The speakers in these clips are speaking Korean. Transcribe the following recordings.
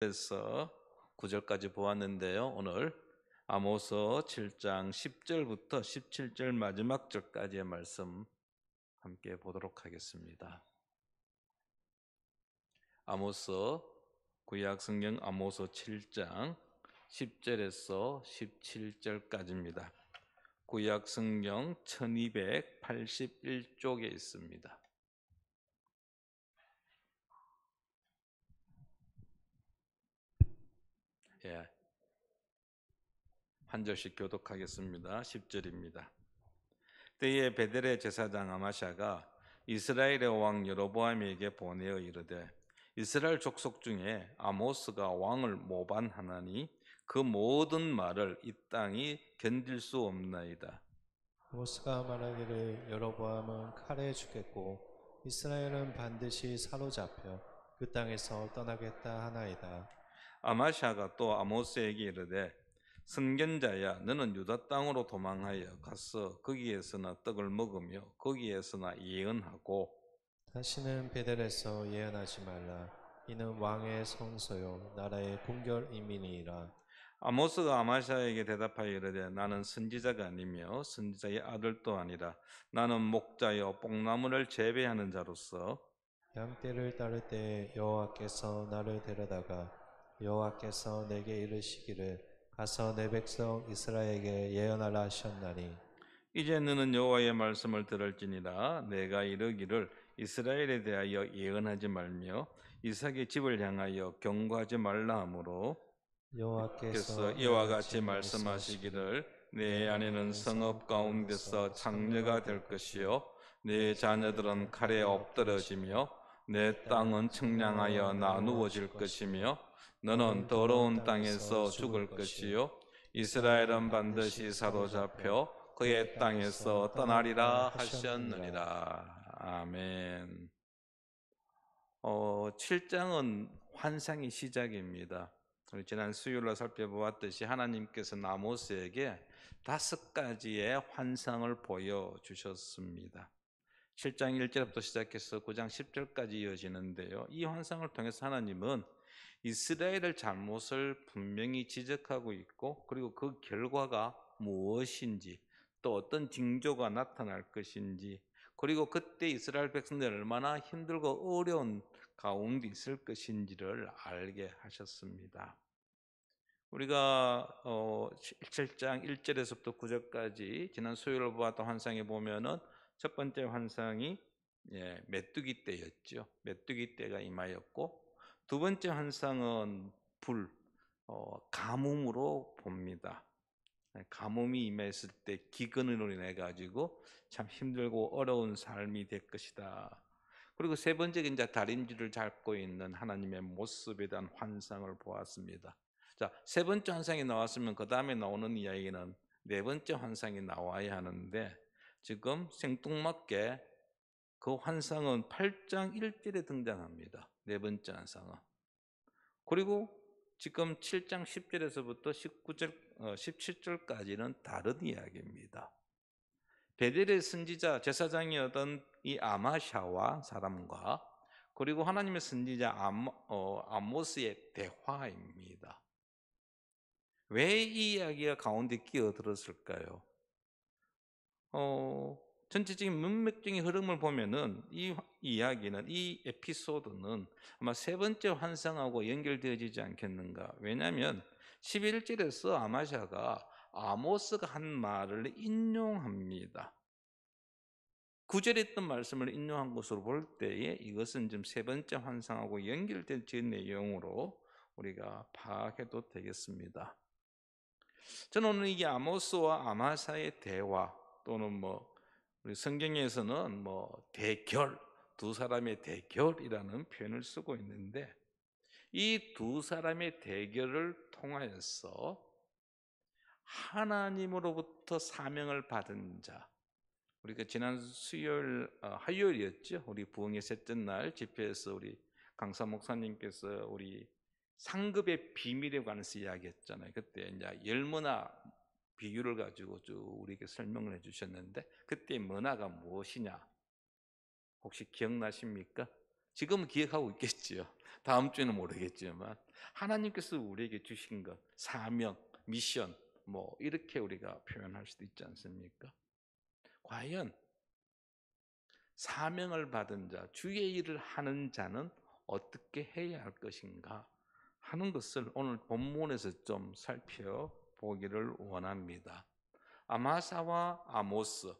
에서 9절까지 보았는데요. 오늘 아모스 7장 10절부터 17절 마지막 절까지의 말씀 함께 보도록 하겠습니다. 아모스 구약 성경 아모스 7장 10절에서 17절까지입니다. 구약 성경 1281쪽에 있습니다. 예, 한 절씩 교독하겠습니다. 10절입니다. 때에 베델의 제사장 아마샤가 이스라엘의 왕 여로보암에게 보내어 이르되 이스라엘 족속 중에 아모스가 왕을 모반하나니 그 모든 말을 이 땅이 견딜 수 없나이다. 아모스가 말하기를 여로보암은 칼에 죽겠고 이스라엘은 반드시 사로잡혀 그 땅에서 떠나겠다 하나이다. 아마샤가 또 아모스에게 이르되 선견자야 너는 유다 땅으로 도망하여 가서 거기에서나 떡을 먹으며 거기에서나 예언하고 다시는 베델에서 예언하지 말라. 이는 왕의 성소요 나라의 궁결임이니이다. 아모스가 아마샤에게 대답하여 이르되 나는 선지자가 아니며 선지자의 아들도 아니라 나는 목자여 뽕나무를 재배하는 자로서 양떼를 따를 때 여호와께서 나를 데려다가 여호와께서 내게 이르시기를 가서 내 백성 이스라엘에게 예언하라 하셨나니 이제 너는 여호와의 말씀을 들을지니라 내가 이르기를 이스라엘에 대하여 예언하지 말며 이삭의 집을 향하여 경고하지 말라 하므로 여호와께서 그래서 이와 같이 말씀하시기를 내 아내는 성읍 가운데서 창녀가 될 것이요 내 자녀들은 칼에 엎드러지며 내 땅은 청량하여 나누어질 것이며 너는 더러운 땅에서 죽을 것이요 이스라엘은 반드시 사로잡혀 그의 땅에서 떠나리라 하셨느니라. 아멘. 7장은 환상의 시작입니다. 우리 지난 수요일에 살펴보았듯이 하나님께서 아모스에게 5가지의 환상을 보여주셨습니다. 7장 1절부터 시작해서 9장 10절까지 이어지는데요. 이 환상을 통해서 하나님은 이스라엘의 잘못을 분명히 지적하고 있고 그리고 그 결과가 무엇인지 또 어떤 징조가 나타날 것인지 그리고 그때 이스라엘 백성들이 얼마나 힘들고 어려운 가운데 있을 것인지를 알게 하셨습니다. 우리가 7장 1절에서부터 9절까지 지난 수요일 보았던 환상에 보면은 첫 번째 환상이 메뚜기 떼였죠. 메뚜기 떼가 임하였고 두 번째 환상은 가뭄으로 봅니다. 가뭄이 임했을 때 기근으로 인해 가지고 참 힘들고 어려운 삶이 될 것이다. 그리고 세 번째가 이제 다림쥐를 잡고 있는 하나님의 모습에 대한 환상을 보았습니다. 자, 세 번째 환상이 나왔으면 그 다음에 나오는 이야기는 네 번째 환상이 나와야 하는데 지금 생뚱맞게 그 환상은 8장 1절에 등장합니다. 네 번째 환상은. 그리고 지금 7장 10절에서부터 19절, 17절까지는 다른 이야기입니다. 베델의 선지자 제사장이었던 이 아마샤와 사람과 그리고 하나님의 선지자 아모스의 대화입니다. 왜 이 이야기가 가운데 끼어들었을까요? 전체적인 문맥적인 흐름을 보면은 이 이야기는 이 에피소드는 아마 세 번째 환상하고 연결되어지지 않겠는가? 왜냐하면 11절에서 아마샤가 아모스가 한 말을 인용합니다. 9절에 있던 말씀을 인용한 것으로 볼 때에 이것은 좀 세 번째 환상하고 연결된 제 내용으로 우리가 파악해도 되겠습니다. 저는 오늘 이게 아모스와 아마사의 대화 또는 우리 성경에서는 대결, 두 사람의 대결이라는 표현을 쓰고 있는데 이 두 사람의 대결을 통하여서 하나님으로부터 사명을 받은 자, 우리가 지난 수요일, 화요일이었죠. 우리 부흥의 셋째 날 집회에서 우리 강사 목사님께서 우리 상급의 비밀에 관해서 이야기했잖아요. 그때 이제 열문화 비유를 가지고 쭉 우리에게 설명을 해주셨는데 그때 문화가 무엇이냐? 혹시 기억나십니까? 지금은 기억하고 있겠지요. 다음 주에는 모르겠지만 하나님께서 우리에게 주신 것, 사명, 미션 뭐 이렇게 우리가 표현할 수도 있지 않습니까? 과연 사명을 받은 자, 주의 일을 하는 자는 어떻게 해야 할 것인가 하는 것을 오늘 본문에서 좀 살펴보기를 원합니다. 아마사와 아모스,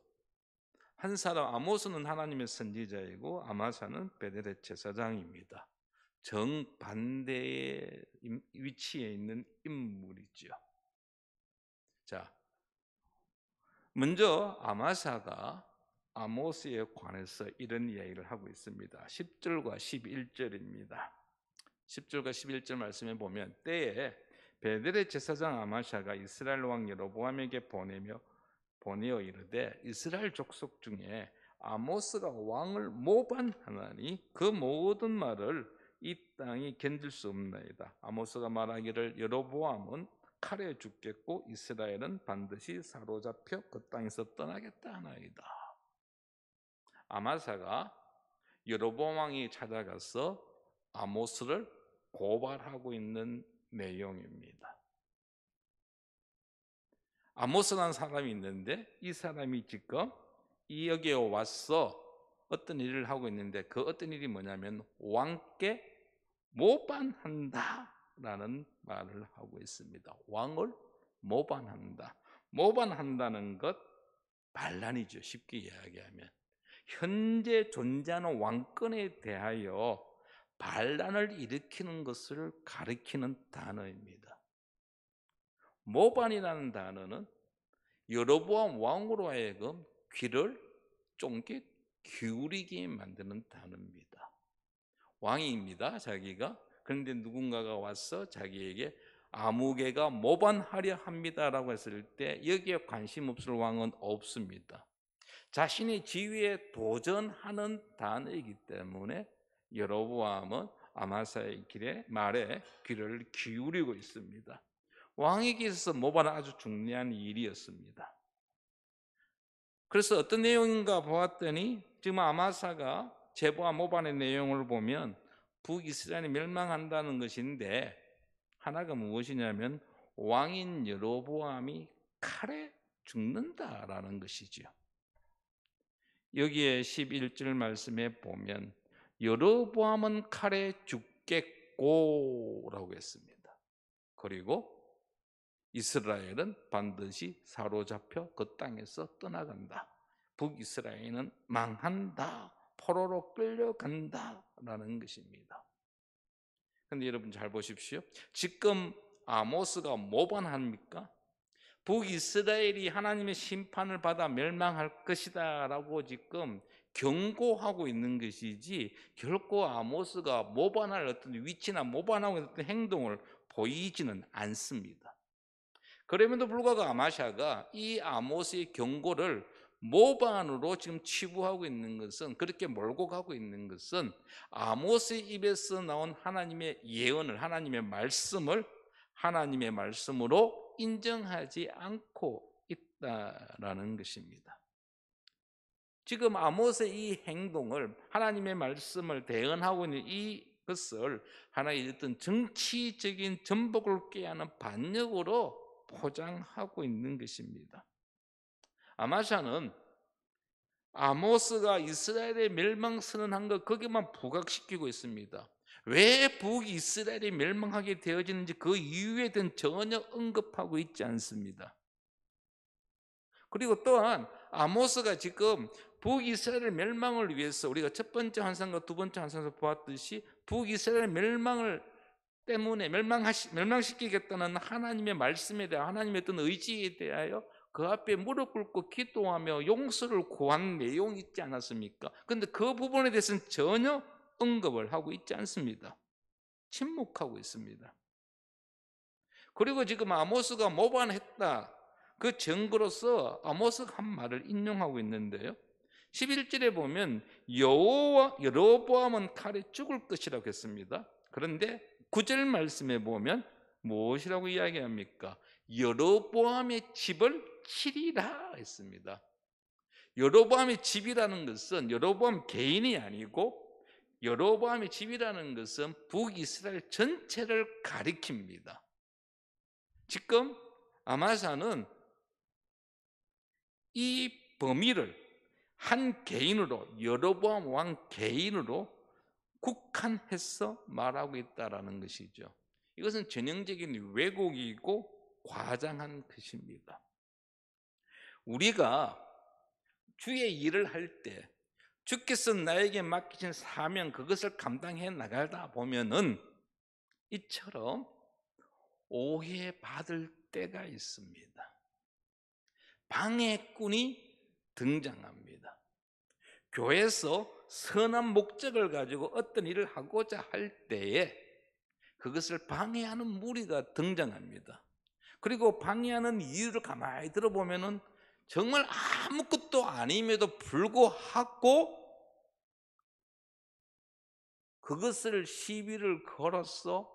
한 사람, 아모스는 하나님의 선지자이고 아마사는 베델의 제사장입니다. 정반대의 위치에 있는 인물이죠. 자, 먼저 아마사가 아모스에 관해서 이런 이야기를 하고 있습니다. 10절과 11절입니다. 10절과 11절 말씀에 보면 때에 베델의 제사장 아마샤가 이스라엘 왕 여로보암에게 보내어 이르되 이스라엘 족속 중에 아모스가 왕을 모반하나니 그 모든 말을 이 땅이 견딜 수 없나이다. 아모스가 말하기를 여로보암은 칼에 죽겠고 이스라엘은 반드시 사로잡혀 그 땅에서 떠나겠다 하나이다. 아마사가 여로보암 왕이 찾아가서 아모스를 고발하고 있는 내용입니다. 아모스라는 사람이 있는데 이 사람이 지금 이 여기에 와서 어떤 일을 하고 있는데 그 어떤 일이 뭐냐면 왕께 모반한다라는 말을 하고 있습니다. 왕을 모반한다. 모반한다는 것 반란이죠. 쉽게 이야기하면 현재 존재하는 왕권에 대하여 반란을 일으키는 것을 가리키는 단어입니다. 모반이라는 단어는 여로보암 왕으로 하여금 귀를 쫑긋 기울이게 만드는 단어입니다. 왕입니다, 자기가. 그런데 누군가가 와서 자기에게 아무개가 모반하려 합니다라고 했을 때 여기에 관심 없을 왕은 없습니다. 자신의 지위에 도전하는 단어이기 때문에 여로보암은 아마사의 말에 귀를 기울이고 있습니다. 왕에게 있어서 모반은 아주 중요한 일이었습니다. 그래서 어떤 내용인가 보았더니 지금 아마사가 제보와 모반의 내용을 보면 북이스라엘이 멸망한다는 것인데 하나가 무엇이냐면 왕인 여로보암이 칼에 죽는다라는 것이죠. 여기에 11절 말씀에 보면 여로보암은 칼에 죽겠고 라고 했습니다. 그리고 이스라엘은 반드시 사로잡혀 그 땅에서 떠나간다. 북이스라엘은 망한다. 포로로 끌려간다 라는 것입니다. 그런데 여러분 잘 보십시오. 지금 아모스가 모반합니까? 북이스라엘이 하나님의 심판을 받아 멸망할 것이다 라고 지금 경고하고 있는 것이지 결코 아모스가 모반할 어떤 위치나 모반하고 있는 어떤 행동을 보이지는 않습니다. 그럼에도 불구하고 아마샤가 이 아모스의 경고를 모반으로 지금 치부하고 있는 것은, 그렇게 몰고 가고 있는 것은 아모스의 입에서 나온 하나님의 예언을, 하나님의 말씀을 하나님의 말씀으로 인정하지 않고 있다라는 것입니다. 지금 아모스의 이 행동을, 하나님의 말씀을 대언하고 있는 이것을 하나의 어떤 정치적인 전복을 꾀하는 반역으로 포장하고 있는 것입니다. 아마샤는 아모스가 이스라엘의 멸망 선언한 것 거기만 부각시키고 있습니다. 왜 북이스라엘이 멸망하게 되어지는지 그 이유에 대한 전혀 언급하고 있지 않습니다. 그리고 또한 아모스가 지금 북이스라엘 멸망을 위해서, 우리가 첫 번째 환상과 두 번째 환상에서 보았듯이 북이스라엘 멸망을 때문에 멸망시키겠다는 하나님의 말씀에 대한, 하나님의 어떤 의지에 대하여 그 앞에 무릎 꿇고 기도하며 용서를 구한 내용이 있지 않았습니까? 그런데 그 부분에 대해서는 전혀 언급을 하고 있지 않습니다. 침묵하고 있습니다. 그리고 지금 아모스가 모반했다, 그 증거로서 아모스가 한 말을 인용하고 있는데요, 11절에 보면 여로보암은 칼에 죽을 것이라고 했습니다. 그런데 9절 말씀에 보면 무엇이라고 이야기합니까? 여로보암의 집을 치리라 했습니다. 여로보암의 집이라는 것은 여로보암 개인이 아니고 여로보암의 집이라는 것은 북이스라엘 전체를 가리킵니다. 지금 아마사는 이 범위를 한 개인으로, 여로보암 왕 개인으로 국한해서 말하고 있다라는 것이죠. 이것은 전형적인 왜곡이고 과장한 것입니다. 우리가 주의 일을 할 때 주께서 나에게 맡기신 사명, 그것을 감당해 나가다 보면은 이처럼 오해받을 때가 있습니다. 방해꾼이 등장합니다. 교회에서 선한 목적을 가지고 어떤 일을 하고자 할 때에 그것을 방해하는 무리가 등장합니다. 그리고 방해하는 이유를 가만히 들어보면은 정말 아무것도 아님에도 불구하고 그것을 시비를 걸어서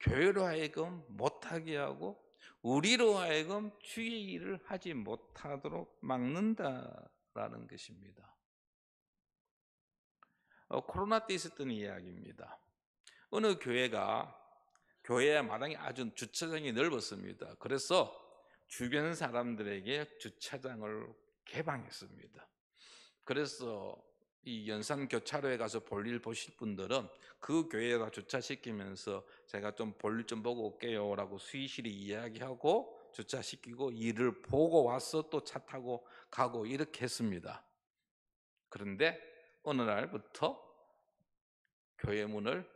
교회로 하여금 못하게 하고 우리로 하여금 주의 일을 하지 못하도록 막는다라는 것입니다. 코로나 때 있었던 이야기입니다. 어느 교회가 교회 마당이 아주 주차장이 넓었습니다. 그래서 주변 사람들에게 주차장을 개방했습니다. 그래서 이 연산 교차로에 가서 볼일 보실 분들은 그 교회에다 주차시키면서 제가 좀 볼일 좀 보고 올게요라고 수의실이 이야기하고 주차시키고 일을 보고 와서 또 차 타고 가고 이렇게 했습니다. 그런데 어느 날부터 교회 문을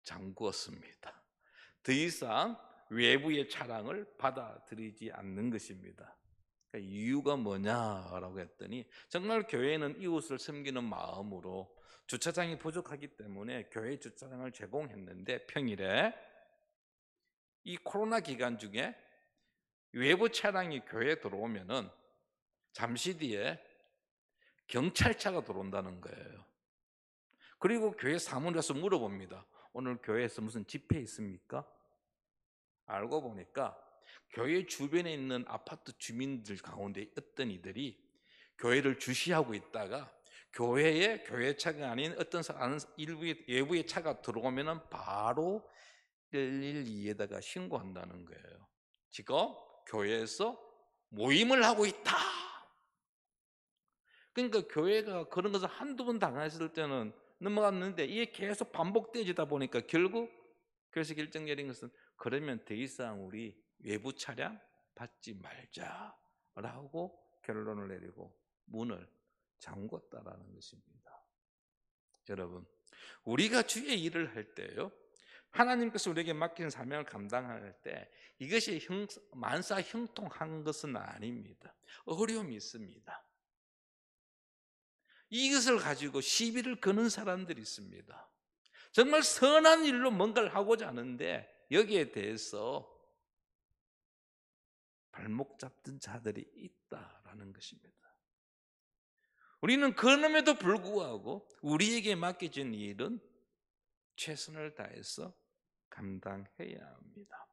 잠그었습니다. 더 이상 외부의 차량을 받아들이지 않는 것입니다. 그러니까 이유가 뭐냐라고 했더니 정말 교회는 이웃을 섬기는 마음으로 주차장이 부족하기 때문에 교회 주차장을 제공했는데 평일에 이 코로나 기간 중에 외부 차량이 교회에 들어오면은 잠시 뒤에 경찰차가 들어온다는 거예요. 그리고 교회 사무실에 가서 물어봅니다. 오늘 교회에서 무슨 집회 있습니까? 알고 보니까 교회 주변에 있는 아파트 주민들 가운데 어떤 이들이 교회를 주시하고 있다가 교회에 교회차가 아닌 어떤 일부의 외부의 차가 들어오면은 바로 112에다가 신고한다는 거예요. 지금 교회에서 모임을 하고 있다. 그러니까 교회가 그런 것을 한두 번 당했을 때는 넘어갔는데 이게 계속 반복되지다 보니까 결국 교회에서 결정 내린 것은 그러면 더 이상 우리 외부 차량 받지 말자라고 결론을 내리고 문을 잠궜다라는 것입니다. 여러분, 우리가 주의 일을 할 때요, 하나님께서 우리에게 맡긴 사명을 감당할 때 이것이 만사 형통한 것은 아닙니다. 어려움이 있습니다. 이것을 가지고 시비를 거는 사람들이 있습니다. 정말 선한 일로 뭔가를 하고자 하는데 여기에 대해서 발목 잡던 자들이 있다라는 것입니다. 우리는 그럼에도 불구하고 우리에게 맡겨진 일은 최선을 다해서 감당해야 합니다.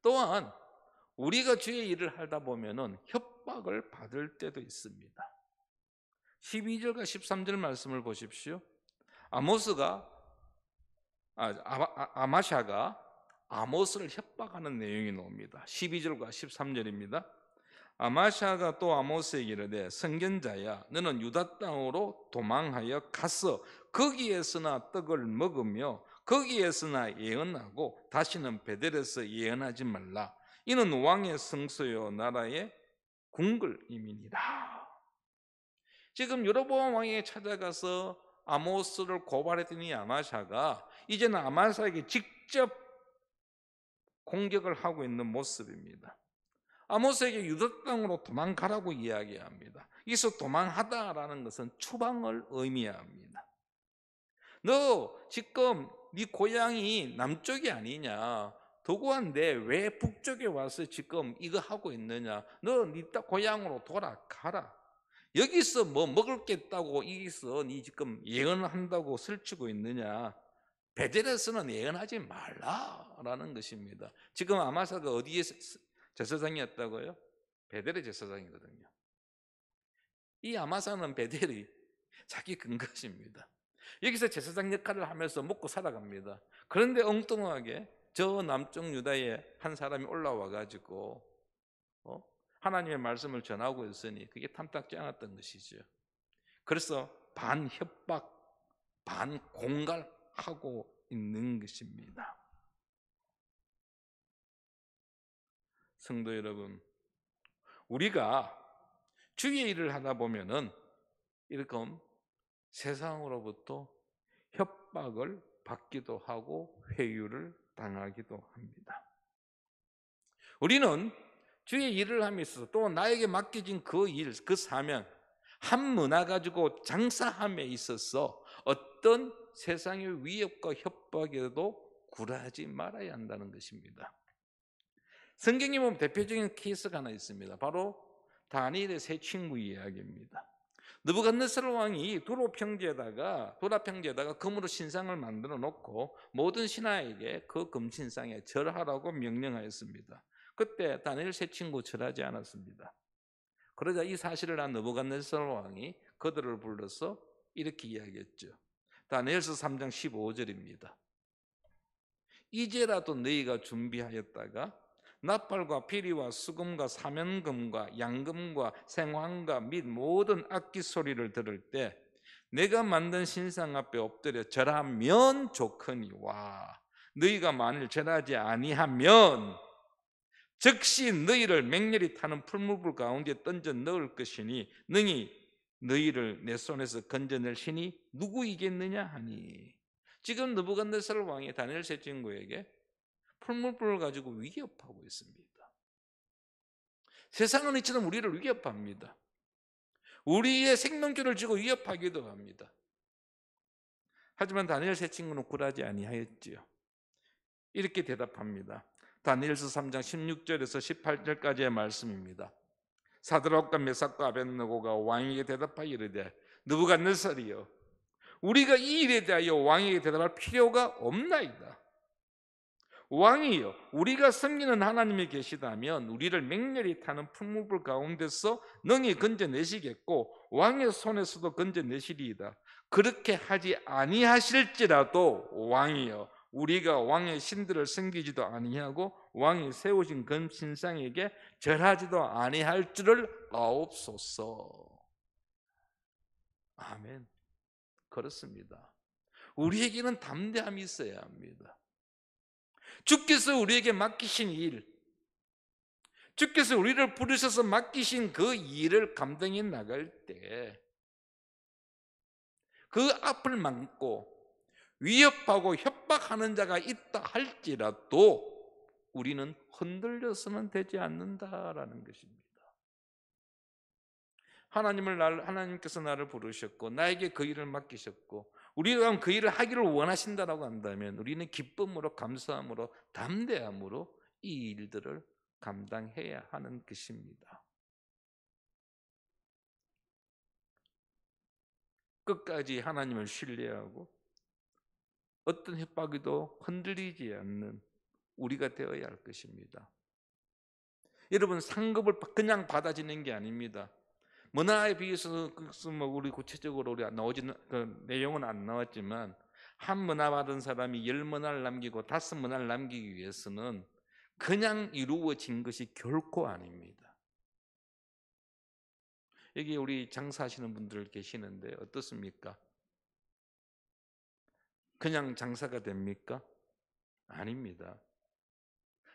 또한 우리가 주의 일을 하다 보면은 협박을 받을 때도 있습니다. 12절과 13절 말씀을 보십시오. 아마샤가 아모스를 협박하는 내용이 나옵니다. 12절과 13절입니다. 아마샤가 또 아모스에게 이르되 선견자야 너는 유다 땅으로 도망하여 가서 거기에서나 떡을 먹으며 거기에서나 예언하고 다시는 베델에서 예언하지 말라. 이는 왕의 성소요 나라의 궁궐임이니라. 지금 여로보암 왕에게 찾아가서 아모스를 고발했더니 이 아마샤가 이제는 아마사에게 직접 공격을 하고 있는 모습입니다. 아모스에게 유다 땅으로 도망가라고 이야기합니다. 여기서 도망하다라는 것은 추방을 의미합니다. 너 지금 네 고향이 남쪽이 아니냐? 도구한데 왜 북쪽에 와서 지금 이거 하고 있느냐? 너 네 고향으로 돌아가라. 여기서 뭐 먹을 게 있다고 여기서 네 지금 예언한다고 설치고 있느냐? 베델에서는 예언하지 말라라는 것입니다. 지금 아마사가 어디에 제사장이었다고요? 베델의 제사장이거든요. 이 아마사는 베델이 자기 근것입니다. 여기서 제사장 역할을 하면서 먹고 살아갑니다. 그런데 엉뚱하게 저 남쪽 유다의 한 사람이 올라와 가지고 하나님의 말씀을 전하고 있으니 그게 탐탁지 않았던 것이죠. 그래서 반 협박, 반 공갈하고 있는 것입니다. 성도 여러분, 우리가 주의 일을 하다 보면은 이렇게 세상으로부터 협박을 받기도 하고 회유를 당하기도 합니다. 우리는 주의 일을 함으로써 또 나에게 맡겨진 그 일, 그 사명, 한 문화 가지고 장사함에 있어서 어떤 세상의 위협과 협박에도 굴하지 말아야 한다는 것입니다. 성경에 보면 대표적인 케이스가 하나 있습니다. 바로 다니엘의 세 친구 이야기입니다. 느부갓네살 왕이 두라 평지에다가 금으로 신상을 만들어 놓고 모든 신하에게 그 금신상에 절하라고 명령하였습니다. 그때 다니엘 세 친구 절하지 않았습니다. 그러자 이 사실을 안 느부갓네살 왕이 그들을 불러서 이렇게 이야기했죠. 다니엘서 3장 15절입니다. 이제라도 너희가 준비하였다가 나팔과 피리와 수금과 사면금과 양금과 생황과 및 모든 악기 소리를 들을 때 내가 만든 신상 앞에 엎드려 절하면 좋거니와 너희가 만일 절하지 아니하면 즉시 너희를 맹렬히 타는 풀무불 가운데 던져 넣을 것이니 능히 너희를 내 손에서 건져낼 신이 누구이겠느냐 하니. 지금 느부갓네살 왕이 다니엘 세 친구에게 풀무불을 가지고 위협하고 있습니다. 세상은 이처럼 우리를 위협합니다. 우리의 생명줄을 쥐고 위협하기도 합니다. 하지만 다니엘 세 친구는 굴하지 아니하였지요. 이렇게 대답합니다. 다니엘서 3장 16절에서 18절까지의 말씀입니다. 사드락과 메삭과 아벳느고가 왕에게 대답하여 이르되 느부갓네살이여 우리가 이 일에 대하여 왕에게 대답할 필요가 없나이다. 왕이여 우리가 섬기는 하나님이 계시다면 우리를 맹렬히 타는 풀무불 가운데서 능히 건져내시겠고 왕의 손에서도 건져내시리이다. 그렇게 하지 아니하실지라도 왕이여 우리가 왕의 신들을 섬기지도 아니하고 왕이 세우신 금신상에게 절하지도 아니할 줄을 아옵소서. 아멘. 그렇습니다. 우리에게는 담대함이 있어야 합니다. 주께서 우리에게 맡기신 일, 주께서 우리를 부르셔서 맡기신 그 일을 감당해 나갈 때 그 앞을 막고 위협하고 협박하는 자가 있다 할지라도 우리는 흔들려서는 되지 않는다라는 것입니다. 하나님께서 나를 부르셨고 나에게 그 일을 맡기셨고 우리가 그 일을 하기를 원하신다라고 한다면 우리는 기쁨으로 감사함으로 담대함으로 이 일들을 감당해야 하는 것입니다. 끝까지 하나님을 신뢰하고 어떤 협박에도 흔들리지 않는 우리가 되어야 할 것입니다. 여러분 상급을 그냥 받아지는 게 아닙니다. 문화에 비해서 우리 구체적으로 우리 나오지는 그 내용은 안 나왔지만 한 문화 받은 사람이 10문화를 남기고 5문화를 남기기 위해서는 그냥 이루어진 것이 결코 아닙니다. 여기 우리 장사하시는 분들 계시는데 어떻습니까? 그냥 장사가 됩니까? 아닙니다.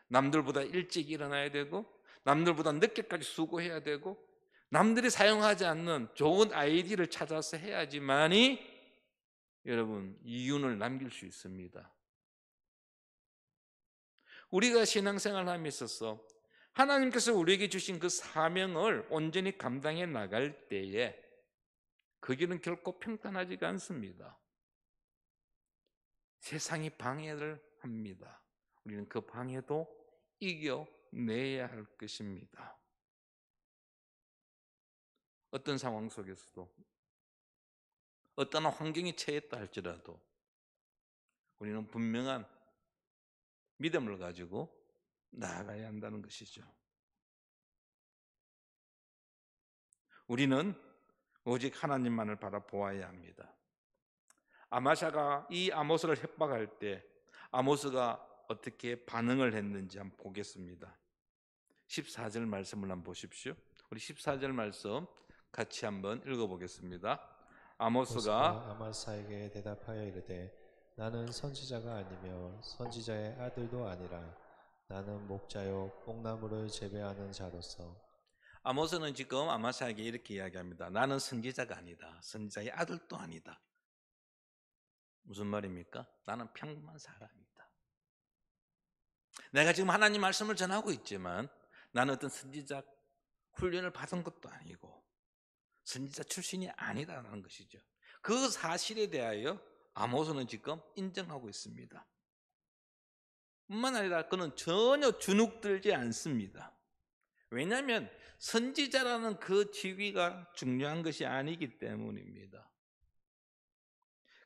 남들보다 일찍 일어나야 되고 남들보다 늦게까지 수고해야 되고 남들이 사용하지 않는 좋은 아이디를 찾아서 해야지만이 여러분 이윤을 남길 수 있습니다. 우리가 신앙생활을 함에 있어서 하나님께서 우리에게 주신 그 사명을 온전히 감당해 나갈 때에 그 길은 결코 평탄하지가 않습니다. 세상이 방해를 합니다. 우리는 그 방해도 이겨내야 할 것입니다. 어떤 상황 속에서도 어떤 환경에 처했다 할지라도 우리는 분명한 믿음을 가지고 나아가야 한다는 것이죠. 우리는 오직 하나님만을 바라보아야 합니다. 아마샤가 이 아모스를 협박할 때 아모스가 어떻게 반응을 했는지 한번 보겠습니다. 14절 말씀을 한번 보십시오. 우리 14절 말씀 같이 한번 읽어보겠습니다. 아모스가 모세가 아마사에게 대답하여 이르되 나는 선지자가 아니며 선지자의 아들도 아니라 나는 목자요 뽕나무를 재배하는 자로서. 아모스는 지금 아마샤에게 이렇게 이야기합니다. 나는 선지자가 아니다. 선지자의 아들도 아니다. 무슨 말입니까? 나는 평범한 사람이다. 내가 지금 하나님 말씀을 전하고 있지만 나는 어떤 선지자 훈련을 받은 것도 아니고 선지자 출신이 아니다라는 것이죠. 그 사실에 대하여 아모스는 지금 인정하고 있습니다. 뿐만 아니라 그는 전혀 주눅들지 않습니다. 왜냐하면 선지자라는 그 지위가 중요한 것이 아니기 때문입니다.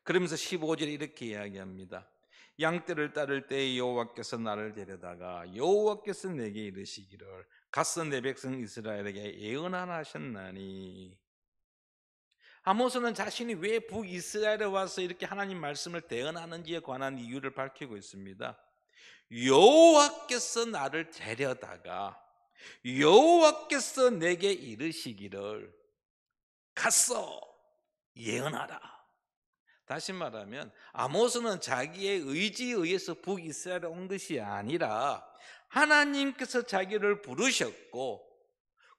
그러면서 15절에 이렇게 이야기합니다. 양떼를 따를 때 여호와께서 나를 데려다가 여호와께서 내게 이르시기를 가서 내 백성 이스라엘에게 예언하라 하셨나니. 아모스는 자신이 왜 북이스라엘에 와서 이렇게 하나님 말씀을 대언하는지에 관한 이유를 밝히고 있습니다. 여호와께서 나를 데려다가 여호와께서 내게 이르시기를 가서 예언하라. 다시 말하면 아모스는 자기의 의지에 의해서 북이스라엘에 온 것이 아니라 하나님께서 자기를 부르셨고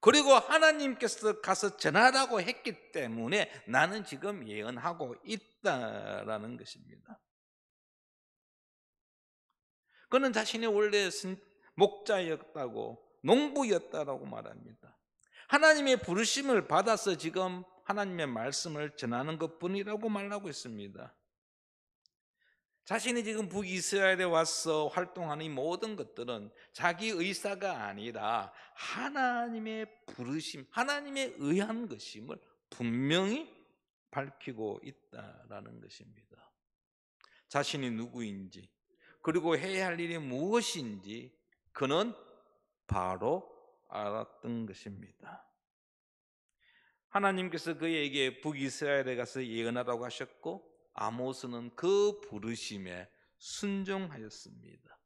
그리고 하나님께서 가서 전하라고 했기 때문에 나는 지금 예언하고 있다라는 것입니다. 그는 자신이 원래 목자였다고 농부였다라고 말합니다. 하나님의 부르심을 받아서 지금 하나님의 말씀을 전하는 것뿐이라고 말하고 있습니다. 자신이 지금 북이스라엘에 와서 활동하는 이 모든 것들은 자기 의사가 아니라 하나님의 부르심, 하나님에 의한 것임을 분명히 밝히고 있다라는 것입니다. 자신이 누구인지 그리고 해야 할 일이 무엇인지 그는 바로 알았던 것입니다. 하나님께서 그에게 북이스라엘에 가서 예언하라고 하셨고 아모스는 그 부르심에 순종하였습니다.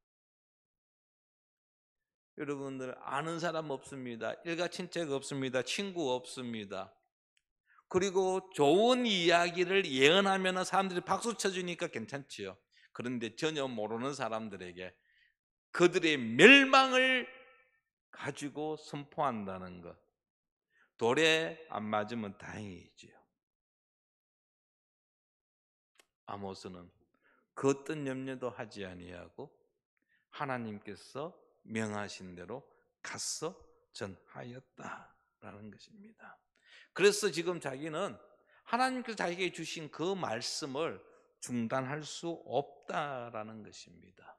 여러분들 아는 사람 없습니다. 일가친척 없습니다. 친구 없습니다. 그리고 좋은 이야기를 예언하면 사람들이 박수 쳐주니까 괜찮지요. 그런데 전혀 모르는 사람들에게 그들의 멸망을 가지고 선포한다는 것, 돌에 안 맞으면 다행이지요. 아모스는 그 어떤 염려도 하지 아니하고 하나님께서 명하신 대로 가서 전하였다라는 것입니다. 그래서 지금 자기는 하나님께서 자기에게 주신 그 말씀을 중단할 수 없다라는 것입니다.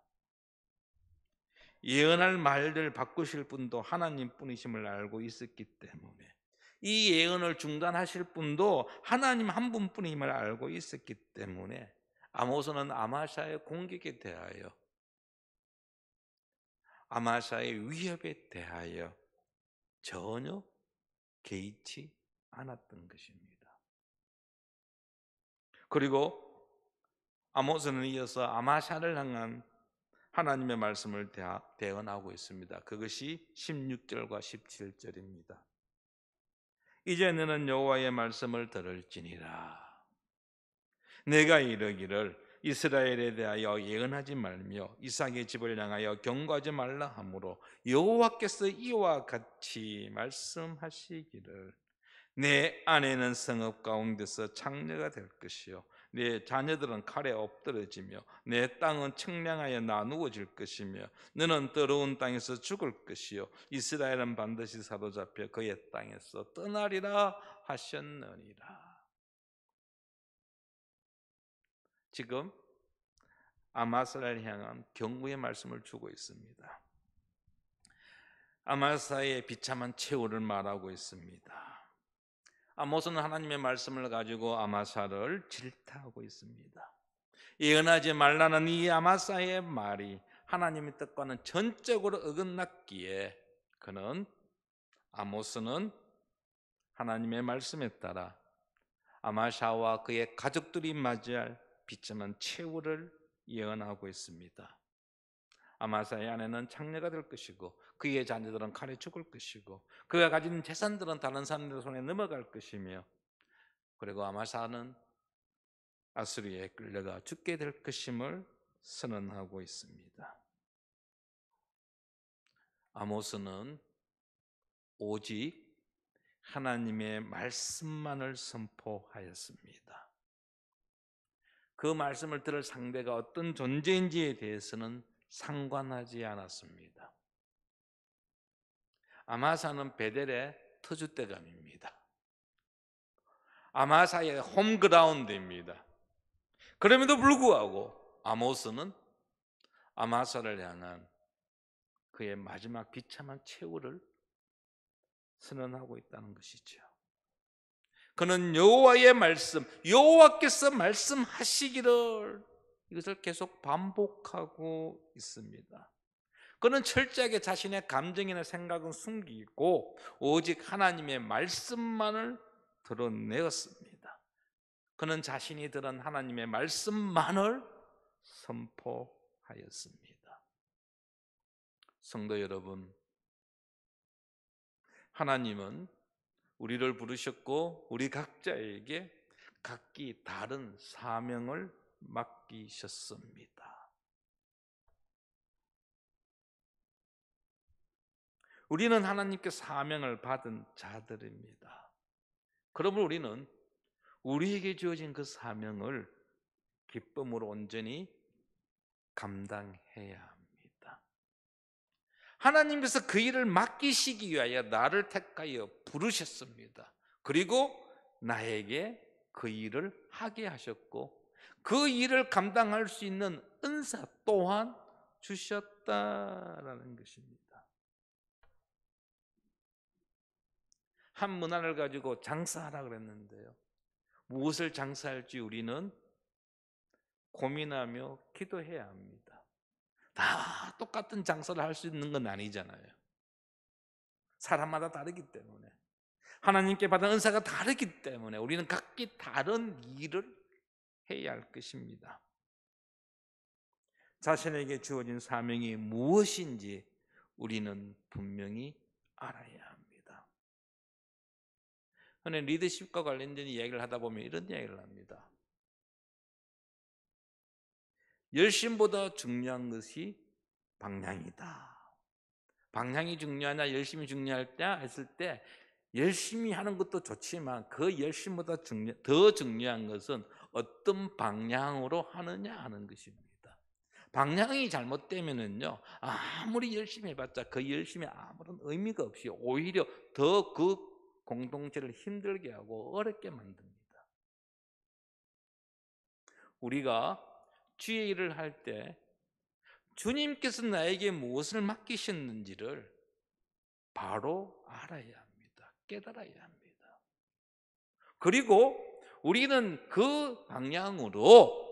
예언할 말들 바꾸실 분도 하나님뿐이심을 알고 있었기 때문에 이 예언을 중단하실 분도 하나님 한 분뿐임을 알고 있었기 때문에 아모스는 아마샤의 공격에 대하여 아마샤의 위협에 대하여 전혀 개의치 않았던 것입니다. 그리고 아모스는 이어서 아마샤를 향한 하나님의 말씀을 대언하고 있습니다. 그것이 16절과 17절입니다. 이제 너는 여호와의 말씀을 들을지니라. 내가 이르기를 이스라엘에 대하여 예언하지 말며 이삭의 집을 향하여 경고하지 말라 하므로 여호와께서 이와 같이 말씀하시기를 내 아내는 성읍 가운데서 창녀가 될 것이요 내 자녀들은 칼에 엎드러지며 내 땅은 청량하여 나누어질 것이며 너는 더러운 땅에서 죽을 것이요 이스라엘은 반드시 사로잡혀 그의 땅에서 떠나리라 하셨느니라. 지금 아마사를 향한 경고의 말씀을 주고 있습니다. 아마사의 비참한 최후를 말하고 있습니다. 아모스는 하나님의 말씀을 가지고 아마사를 질타하고 있습니다. 예언하지 말라는 이 아마사의 말이 하나님의 뜻과는 전적으로 어긋났기에 아모스는 하나님의 말씀에 따라 아마샤와 그의 가족들이 맞이할 비참한 최후를 예언하고 있습니다. 아마사의 아내는 창녀가 될 것이고 그의 자녀들은 칼에 죽을 것이고 그가 가진 재산들은 다른 사람들 손에 넘어갈 것이며, 그리고 아마사는 아수리에 끌려가 죽게 될 것임을 선언하고 있습니다. 아모스는 오직 하나님의 말씀만을 선포하였습니다. 그 말씀을 들을 상대가 어떤 존재인지에 대해서는 상관하지 않았습니다. 아마사는 베델의 터줏대감입니다. 아마사의 홈그라운드입니다. 그럼에도 불구하고 아모스는 아마사를 향한 그의 마지막 비참한 최후를 선언하고 있다는 것이죠. 그는 여호와의 말씀, 여호와께서 말씀하시기를, 이것을 계속 반복하고 있습니다. 그는 철저하게 자신의 감정이나 생각은 숨기고 오직 하나님의 말씀만을 드러내었습니다. 그는 자신이 들은 하나님의 말씀만을 선포하였습니다. 성도 여러분, 하나님은 우리를 부르셨고 우리 각자에게 각기 다른 사명을 맡기셨습니다. 우리는 하나님께 사명을 받은 자들입니다. 그러므로 우리는 우리에게 주어진 그 사명을 기쁨으로 온전히 감당해야 합니다. 하나님께서 그 일을 맡기시기 위하여 나를 택하여 부르셨습니다. 그리고 나에게 그 일을 하게 하셨고 그 일을 감당할 수 있는 은사 또한 주셨다라는 것입니다. 한 문화를 가지고 장사하라 그랬는데요, 무엇을 장사할지 우리는 고민하며 기도해야 합니다. 다 똑같은 장사를 할 수 있는 건 아니잖아요. 사람마다 다르기 때문에, 하나님께 받은 은사가 다르기 때문에 우리는 각기 다른 일을 해야 할 것입니다. 자신에게 주어진 사명이 무엇인지 우리는 분명히 알아야 합니다. 저는 리더십과 관련된 이야기를 하다 보면 이런 이야기를 합니다. 열심보다 중요한 것이 방향이다. 방향이 중요하냐 열심이 중요하냐 했을 때 열심히 하는 것도 좋지만 그 열심보다 더 중요한 것은 어떤 방향으로 하느냐 하는 것입니다. 방향이 잘못되면은요, 아무리 열심히 해봤자 그 열심이 아무런 의미가 없이 오히려 더 그 공동체를 힘들게 하고 어렵게 만듭니다. 우리가 주의 일을 할 때 주님께서 나에게 무엇을 맡기셨는지를 바로 알아야 합니다. 깨달아야 합니다. 그리고 우리는 그 방향으로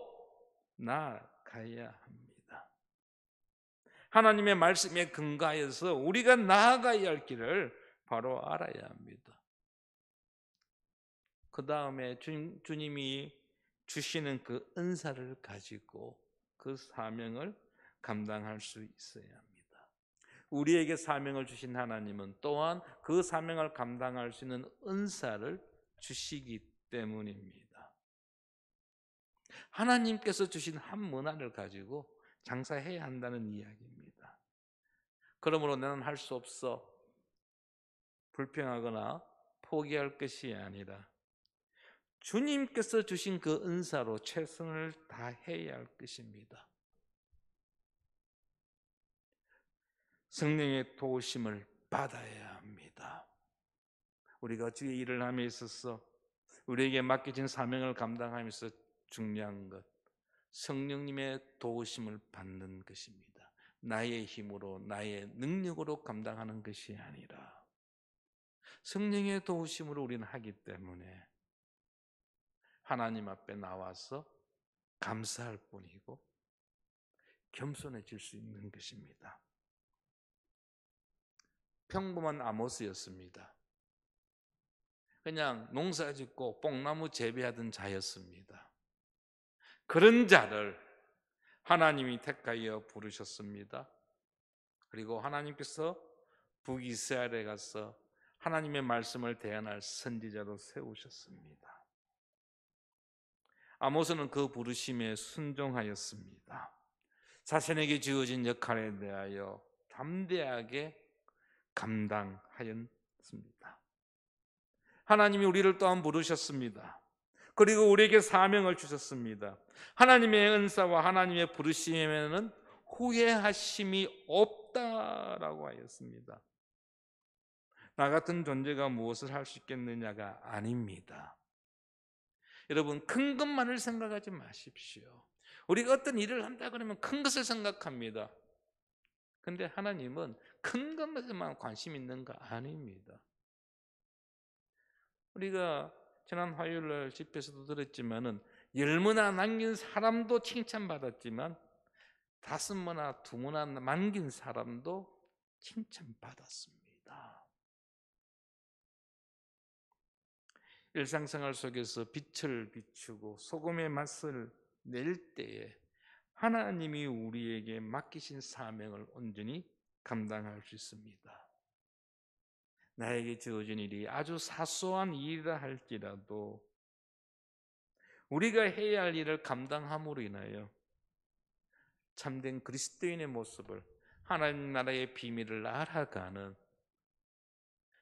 나아가야 합니다. 하나님의 말씀에 근거하여서 우리가 나아가야 할 길을 바로 알아야 합니다. 그 다음에 주님이 주시는 그 은사를 가지고 그 사명을 감당할 수 있어야 합니다. 우리에게 사명을 주신 하나님은 또한 그 사명을 감당할 수 있는 은사를 주시기 때문입니다. 하나님께서 주신 한 문화를 가지고 장사해야 한다는 이야기입니다. 그러므로 나는 할 수 없어 불평하거나 포기할 것이 아니라 주님께서 주신 그 은사로 최선을 다해야 할 것입니다. 성령의 도우심을 받아야 합니다. 우리가 주의 일을 함에 있어서 우리에게 맡겨진 사명을 감당하면서 중요한 것, 성령님의 도우심을 받는 것입니다. 나의 힘으로 나의 능력으로 감당하는 것이 아니라 성령의 도우심으로 우리는 하기 때문에 하나님 앞에 나와서 감사할 뿐이고 겸손해질 수 있는 것입니다. 평범한 아모스였습니다. 그냥 농사짓고 뽕나무 재배하던 자였습니다. 그런 자를 하나님이 택하여 부르셨습니다. 그리고 하나님께서 북이스라엘에 가서 하나님의 말씀을 대언할 선지자로 세우셨습니다. 아모스는 그 부르심에 순종하였습니다. 자신에게 주어진 역할에 대하여 담대하게 감당하였습니다. 하나님이 우리를 또한 부르셨습니다. 그리고 우리에게 사명을 주셨습니다. 하나님의 은사와 하나님의 부르심에는 후회하심이 없다라고 하였습니다. 나 같은 존재가 무엇을 할 수 있겠느냐가 아닙니다. 여러분, 큰 것만을 생각하지 마십시오. 우리가 어떤 일을 한다 그러면 큰 것을 생각합니다. 근데 하나님은 큰 것에만 관심 있는 거 아닙니다. 우리가 지난 화요일날 집회에서도 들었지만은 10문화 남긴 사람도 칭찬받았지만 5문화, 2문화 남긴 사람도 칭찬받았습니다. 일상생활 속에서 빛을 비추고 소금의 맛을 낼 때에 하나님이 우리에게 맡기신 사명을 온전히 감당할 수 있습니다. 나에게 주어진 일이 아주 사소한 일이라 할지라도 우리가 해야 할 일을 감당함으로 인하여 참된 그리스도인의 모습을, 하나님 나라의 비밀을 알아가는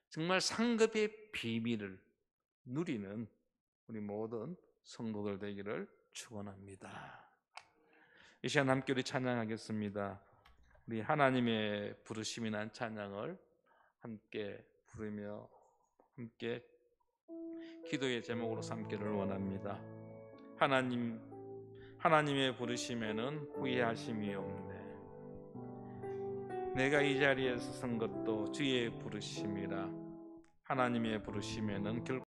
정말 상급의 비밀을 누리는 우리 모든 성도들 되기를 축원합니다. 이 시간 함께 우리 찬양하겠습니다. 우리 하나님의 부르심이 난 찬양을 함께 부르며 함께 기도의 제목으로 삼기를 원합니다. 하나님의 부르심에는 후회하심이 없네. 내가 이 자리에서 선 것도 주의 부르심이라. 하나님의 부르심에는 결코